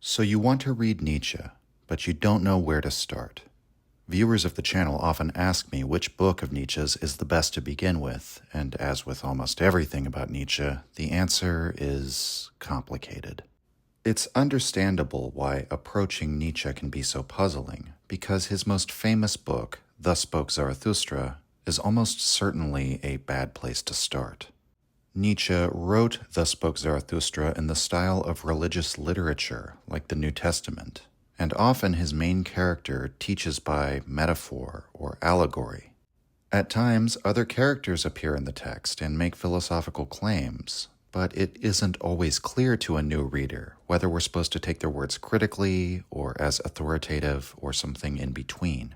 So you want to read Nietzsche, but you don't know where to start. Viewers of the channel often ask me which book of Nietzsche's is the best to begin with, and as with almost everything about Nietzsche, the answer is complicated. It's understandable why approaching Nietzsche can be so puzzling, because his most famous book, Thus Spoke Zarathustra, is almost certainly a bad place to start. Nietzsche wrote Thus Spoke Zarathustra in the style of religious literature, like the New Testament, and often his main character teaches by metaphor or allegory. At times, other characters appear in the text and make philosophical claims, but it isn't always clear to a new reader whether we're supposed to take their words critically or as authoritative or something in between.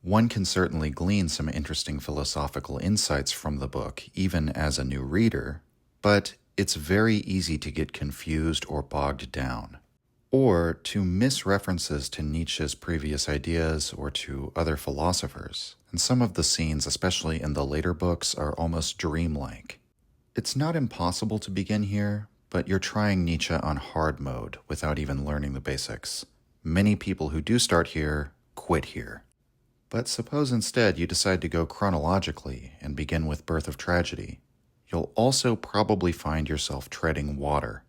One can certainly glean some interesting philosophical insights from the book, even as a new reader, but it's very easy to get confused or bogged down, or to miss references to Nietzsche's previous ideas or to other philosophers, and some of the scenes, especially in the later books, are almost dreamlike. It's not impossible to begin here, but you're trying Nietzsche on hard mode without even learning the basics. Many people who do start here quit here. But suppose instead you decide to go chronologically and begin with Birth of Tragedy. You'll also probably find yourself treading water.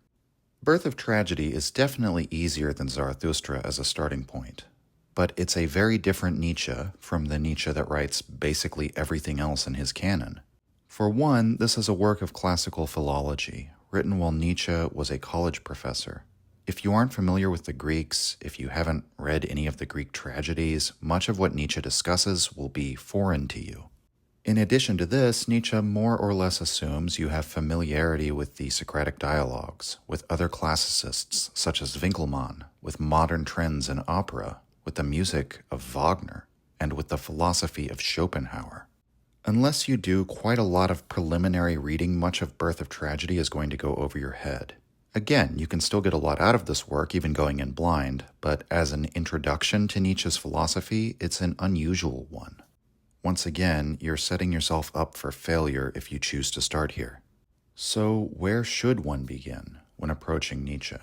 Birth of Tragedy is definitely easier than Zarathustra as a starting point, but it's a very different Nietzsche from the Nietzsche that writes basically everything else in his canon. For one, this is a work of classical philology, written while Nietzsche was a college professor. If you aren't familiar with the Greeks, if you haven't read any of the Greek tragedies, much of what Nietzsche discusses will be foreign to you. In addition to this, Nietzsche more or less assumes you have familiarity with the Socratic dialogues, with other classicists such as Winckelmann, with modern trends in opera, with the music of Wagner, and with the philosophy of Schopenhauer. Unless you do quite a lot of preliminary reading, much of Birth of Tragedy is going to go over your head. Again, you can still get a lot out of this work, even going in blind, but as an introduction to Nietzsche's philosophy, it's an unusual one. Once again, you're setting yourself up for failure if you choose to start here. So, where should one begin when approaching Nietzsche?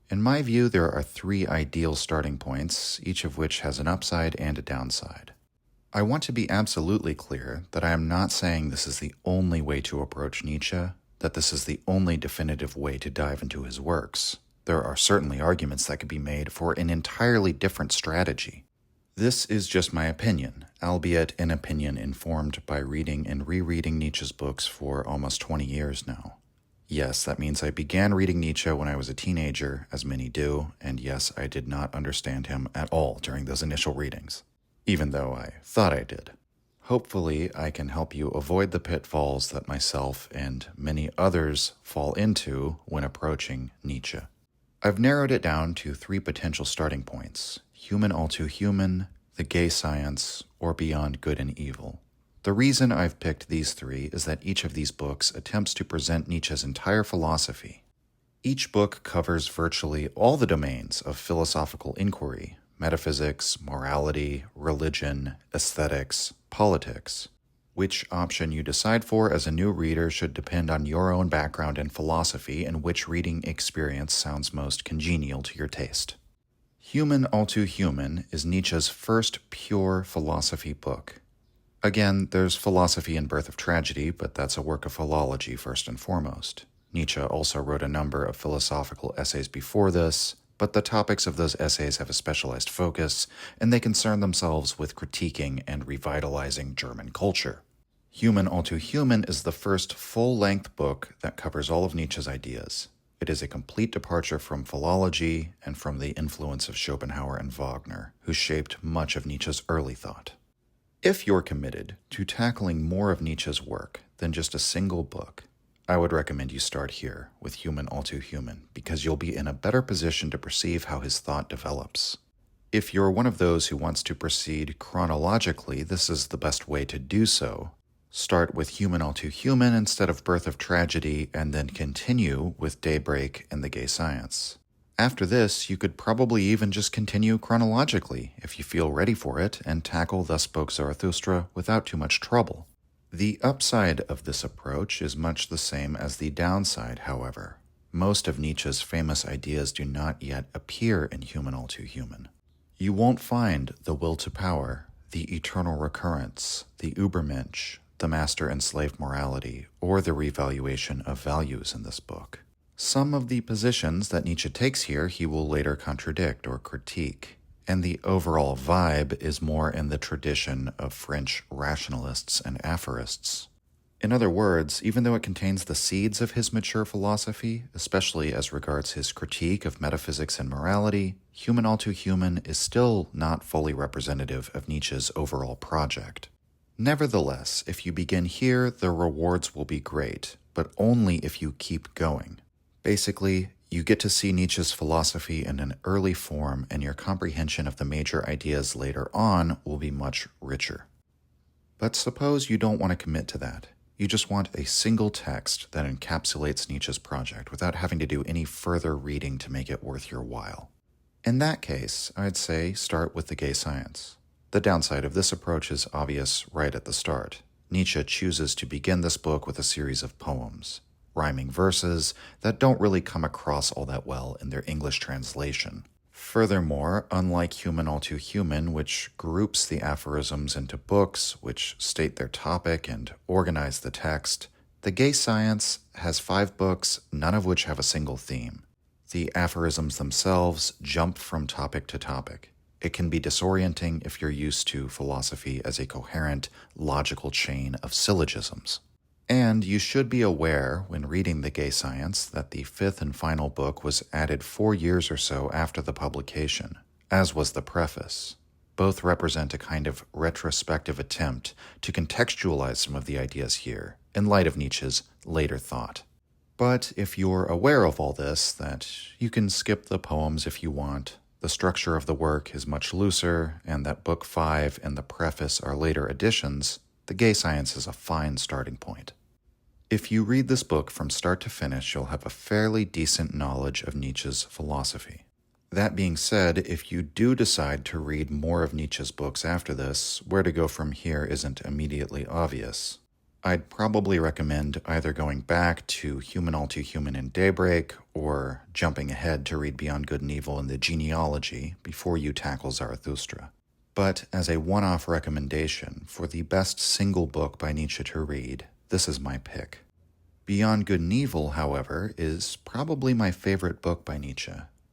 In my view, there are three ideal starting points, each of which has an upside and a downside. I want to be absolutely clear that I am not saying this is the only way to approach Nietzsche, that this is the only definitive way to dive into his works. There are certainly arguments that could be made for an entirely different strategy. This is just my opinion, albeit an opinion informed by reading and rereading Nietzsche's books for almost 20 years now. Yes, that means I began reading Nietzsche when I was a teenager, as many do, and yes, I did not understand him at all during those initial readings, even though I thought I did. Hopefully, I can help you avoid the pitfalls that myself and many others fall into when approaching Nietzsche. I've narrowed it down to three potential starting points: Human All Too Human, The Gay Science, or Beyond Good and Evil. The reason I've picked these three is that each of these books attempts to present Nietzsche's entire philosophy. Each book covers virtually all the domains of philosophical inquiry: metaphysics, morality, religion, aesthetics, politics. Which option you decide for as a new reader should depend on your own background in philosophy and which reading experience sounds most congenial to your taste. Human All Too Human is Nietzsche's first pure philosophy book. Again, there's philosophy in Birth of Tragedy, but that's a work of philology first and foremost. Nietzsche also wrote a number of philosophical essays before this, but the topics of those essays have a specialized focus, and they concern themselves with critiquing and revitalizing German culture. Human All Too Human is the first full-length book that covers all of Nietzsche's ideas. It is a complete departure from philology and from the influence of Schopenhauer and Wagner, who shaped much of Nietzsche's early thought. If you're committed to tackling more of Nietzsche's work than just a single book, I would recommend you start here with Human All Too Human, because you'll be in a better position to perceive how his thought develops. If you're one of those who wants to proceed chronologically, this is the best way to do so. Start with Human All Too Human instead of Birth of Tragedy, and then continue with Daybreak and The Gay Science. After this, you could probably even just continue chronologically if you feel ready for it and tackle Thus Spoke Zarathustra without too much trouble. The upside of this approach is much the same as the downside, however. most of Nietzsche's famous ideas do not yet appear in Human All Too Human. You won't find the will to power, the eternal recurrence, the Übermensch, the master and slave morality, or the revaluation of values in this book. Some of the positions that Nietzsche takes here he will later contradict or critique, and the overall vibe is more in the tradition of French rationalists and aphorists. In other words, even though it contains the seeds of his mature philosophy, especially as regards his critique of metaphysics and morality, Human All Too Human is still not fully representative of Nietzsche's overall project. Nevertheless, if you begin here, the rewards will be great, but only if you keep going. Basically, you get to see Nietzsche's philosophy in an early form, and your comprehension of the major ideas later on will be much richer. But suppose you don't want to commit to that. You just want a single text that encapsulates Nietzsche's project without having to do any further reading to make it worth your while. In that case, I'd say start with the gay science. The downside of this approach is obvious right at the start. Nietzsche chooses to begin this book with a series of poems, rhyming verses that don't really come across all that well in their English translation. Furthermore, unlike Human All Too Human, which groups the aphorisms into books which state their topic and organize the text, the gay science has 5 books, none of which have a single theme. The aphorisms themselves jump from topic to topic. It can be disorienting if you're used to philosophy as a coherent, logical chain of syllogisms. And you should be aware, when reading The Gay Science, that the 5th and final book was added 4 years or so after the publication, as was the preface. Both represent a kind of retrospective attempt to contextualize some of the ideas here, in light of Nietzsche's later thought. But if you're aware of all this, that you can skip the poems if you want, the structure of the work is much looser, and that Book 5 and the preface are later additions, The Gay Science is a fine starting point. If you read this book from start to finish, you'll have a fairly decent knowledge of Nietzsche's philosophy. That being said, if you do decide to read more of Nietzsche's books after this, where to go from here isn't immediately obvious. I'd probably recommend either going back to Human All Too Human and Daybreak, or jumping ahead to read Beyond Good and Evil and the Genealogy before you tackle Zarathustra. But as a one-off recommendation for the best single book by Nietzsche to read, this is my pick. Beyond Good and Evil, however, is probably my favorite book by Nietzsche.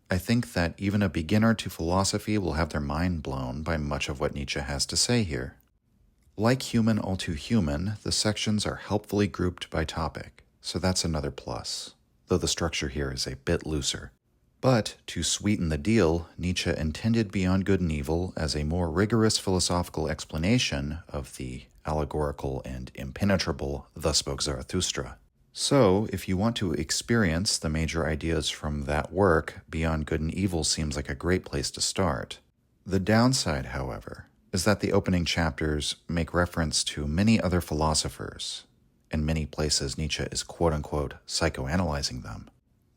I think that even a beginner to philosophy will have their mind blown by much of what Nietzsche has to say here. Like Human All Too Human, the sections are helpfully grouped by topic, so that's another plus, though the structure here is a bit looser. But, to sweeten the deal, Nietzsche intended Beyond Good and Evil as a more rigorous philosophical explanation of the allegorical and impenetrable Thus Spoke Zarathustra. So, if you want to experience the major ideas from that work, Beyond Good and Evil seems like a great place to start. The downside, however, is that the opening chapters make reference to many other philosophers. In many places, Nietzsche is quote-unquote psychoanalyzing them.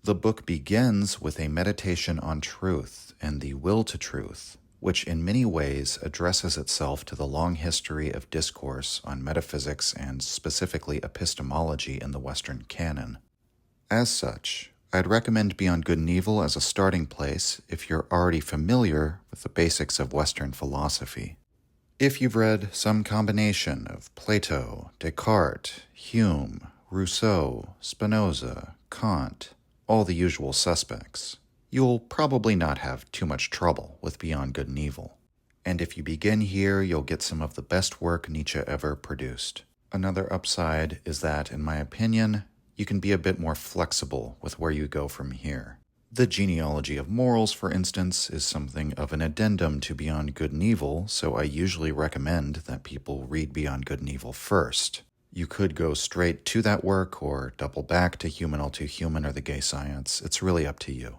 The book begins with a meditation on truth and the will to truth, which in many ways addresses itself to the long history of discourse on metaphysics and specifically epistemology in the Western canon. As such, I'd recommend Beyond Good and Evil as a starting place if you're already familiar with the basics of Western philosophy. If you've read some combination of Plato, Descartes, Hume, Rousseau, Spinoza, Kant, all the usual suspects, you'll probably not have too much trouble with Beyond Good and Evil. And if you begin here, you'll get some of the best work Nietzsche ever produced. Another upside is that, in my opinion, you can be a bit more flexible with where you go from here. The Genealogy of Morals, for instance, is something of an addendum to Beyond Good and Evil, so I usually recommend that people read Beyond Good and Evil first. You could go straight to that work or double back to Human All Too Human or The Gay Science. It's really up to you.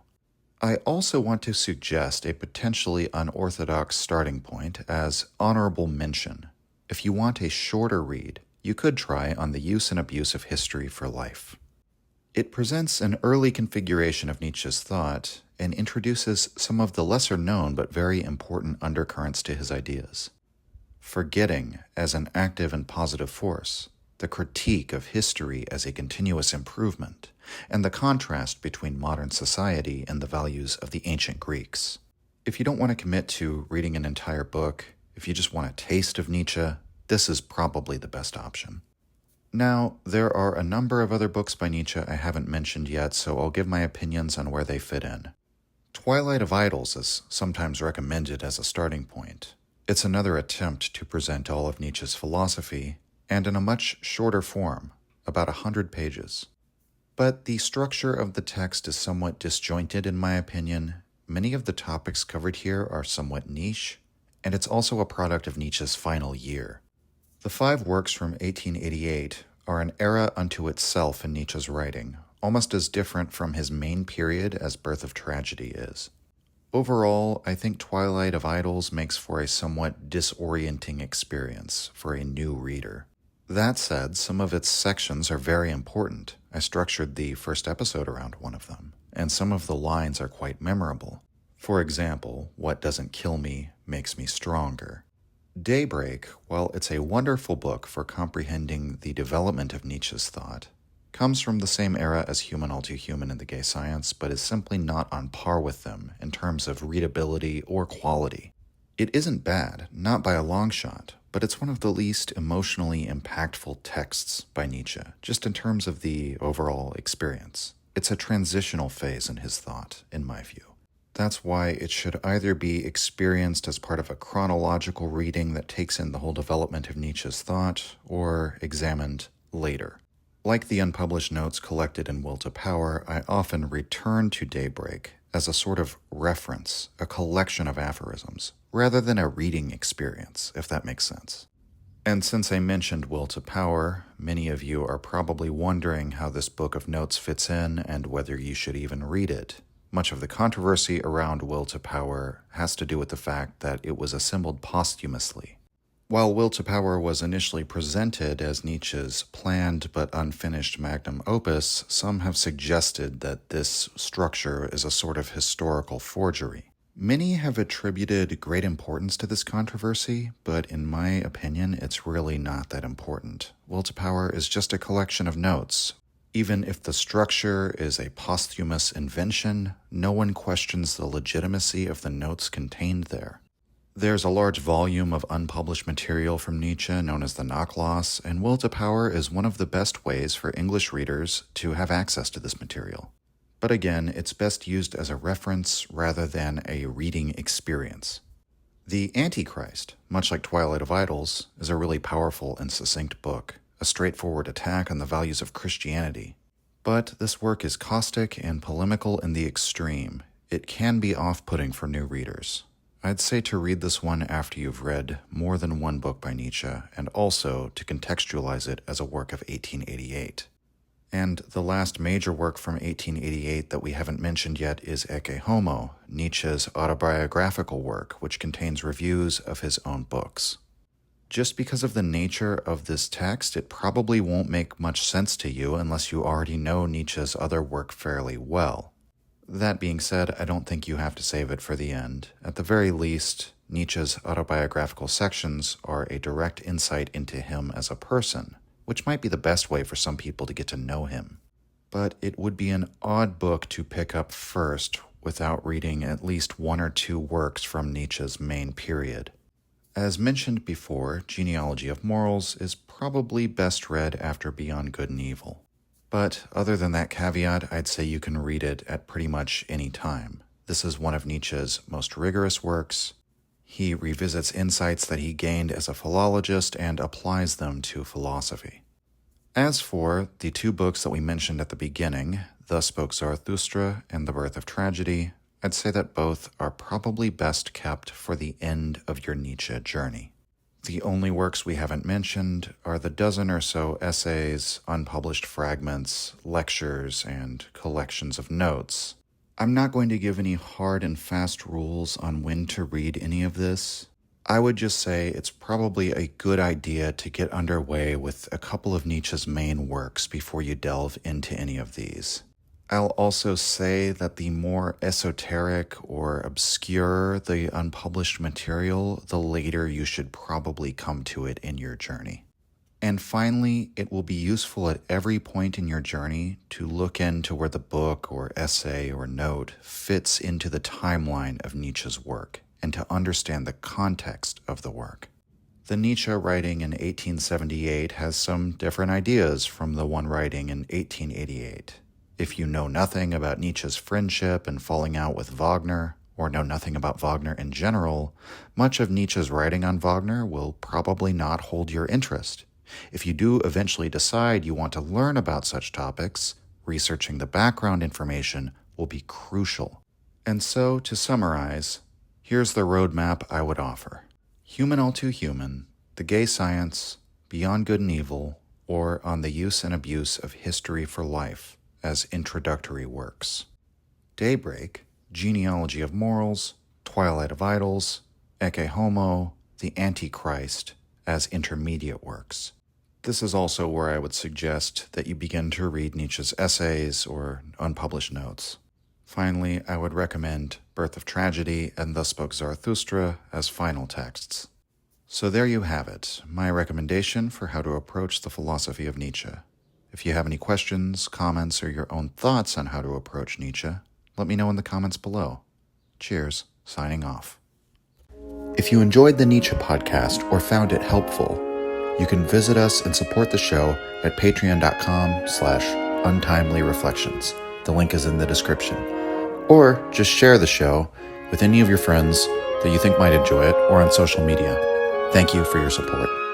I also want to suggest a potentially unorthodox starting point as honorable mention. If you want a shorter read, you could try On the Use and Abuse of History for Life. It presents an early configuration of Nietzsche's thought and introduces some of the lesser-known but very important undercurrents to his ideas. Forgetting as an active and positive force, the critique of history as a continuous improvement, and the contrast between modern society and the values of the ancient Greeks. If you don't want to commit to reading an entire book, if you just want a taste of Nietzsche, this is probably the best option. Now, there are a number of other books by Nietzsche I haven't mentioned yet, so I'll give my opinions on where they fit in. Twilight of Idols is sometimes recommended as a starting point. It's another attempt to present all of Nietzsche's philosophy, and in a much shorter form, about 100 pages. But the structure of the text is somewhat disjointed in my opinion. Many of the topics covered here are somewhat niche, and it's also a product of Nietzsche's final year. The 5 works from 1888 are an era unto itself in Nietzsche's writing, almost as different from his main period as Birth of Tragedy is. Overall, I think Twilight of Idols makes for a somewhat disorienting experience for a new reader. That said, some of its sections are very important. I structured the first episode around one of them, and some of the lines are quite memorable. For example, what doesn't kill me makes me stronger. Daybreak, while it's a wonderful book for comprehending the development of Nietzsche's thought, comes from the same era as Human All Too Human and the Gay Science, but is simply not on par with them in terms of readability or quality. It isn't bad, not by a long shot, but it's one of the least emotionally impactful texts by Nietzsche, just in terms of the overall experience. It's a transitional phase in his thought, in my view. That's why it should either be experienced as part of a chronological reading that takes in the whole development of Nietzsche's thought, or examined later. Like the unpublished notes collected in Will to Power, I often return to Daybreak as a sort of reference, a collection of aphorisms, rather than a reading experience, if that makes sense. And since I mentioned Will to Power, many of you are probably wondering how this book of notes fits in and whether you should even read it. Much of the controversy around Will to Power has to do with the fact that it was assembled posthumously. While Will to Power was initially presented as Nietzsche's planned but unfinished magnum opus, some have suggested that this structure is a sort of historical forgery. Many have attributed great importance to this controversy, but in my opinion, it's really not that important. Will to Power is just a collection of notes. Even if the structure is a posthumous invention, no one questions the legitimacy of the notes contained there. There's a large volume of unpublished material from Nietzsche known as the Nachlass, and Will to Power is one of the best ways for English readers to have access to this material. But again, it's best used as a reference rather than a reading experience. The Antichrist, much like Twilight of Idols, is a really powerful and succinct book, a straightforward attack on the values of Christianity. But this work is caustic and polemical in the extreme. It can be off-putting for new readers. I'd say to read this one after you've read more than one book by Nietzsche, and also to contextualize it as a work of 1888. And the last major work from 1888 that we haven't mentioned yet is Ecce Homo, Nietzsche's autobiographical work, which contains reviews of his own books. Just because of the nature of this text, it probably won't make much sense to you unless you already know Nietzsche's other work fairly well. That being said, I don't think you have to save it for the end. At the very least, Nietzsche's autobiographical sections are a direct insight into him as a person, which might be the best way for some people to get to know him. But it would be an odd book to pick up first without reading at least one or two works from Nietzsche's main period. As mentioned before, Genealogy of Morals is probably best read after Beyond Good and Evil. But other than that caveat, I'd say you can read it at pretty much any time. This is one of Nietzsche's most rigorous works. He revisits insights that he gained as a philologist and applies them to philosophy. As for the 2 books that we mentioned at the beginning, Thus Spoke Zarathustra and The Birth of Tragedy, I'd say that both are probably best kept for the end of your Nietzsche journey. The only works we haven't mentioned are the dozen or so essays, unpublished fragments, lectures, and collections of notes. I'm not going to give any hard and fast rules on when to read any of this. I would just say it's probably a good idea to get underway with a couple of Nietzsche's main works before you delve into any of these. I'll also say that the more esoteric or obscure the unpublished material, the later you should probably come to it in your journey. And finally, it will be useful at every point in your journey to look into where the book or essay or note fits into the timeline of Nietzsche's work and to understand the context of the work. The Nietzsche writing in 1878 has some different ideas from the one writing in 1888. If you know nothing about Nietzsche's friendship and falling out with Wagner, or know nothing about Wagner in general, much of Nietzsche's writing on Wagner will probably not hold your interest. If you do eventually decide you want to learn about such topics, researching the background information will be crucial. And so, to summarize, here's the roadmap I would offer. Human All Too Human, The Gay Science, Beyond Good and Evil, or On the Use and Abuse of History for Life as introductory works. Daybreak, Genealogy of Morals, Twilight of Idols, Ecce Homo, The Antichrist as intermediate works. This is also where I would suggest that you begin to read Nietzsche's essays or unpublished notes. Finally, I would recommend Birth of Tragedy and Thus Spoke Zarathustra as final texts. So there you have it, my recommendation for how to approach the philosophy of Nietzsche. If you have any questions, comments, or your own thoughts on how to approach Nietzsche, let me know in the comments below. Cheers, signing off. If you enjoyed the Nietzsche podcast or found it helpful, you can visit us and support the show at patreon.com/untimelyreflections. The link is in the description. Or just share the show with any of your friends that you think might enjoy it or on social media. Thank you for your support.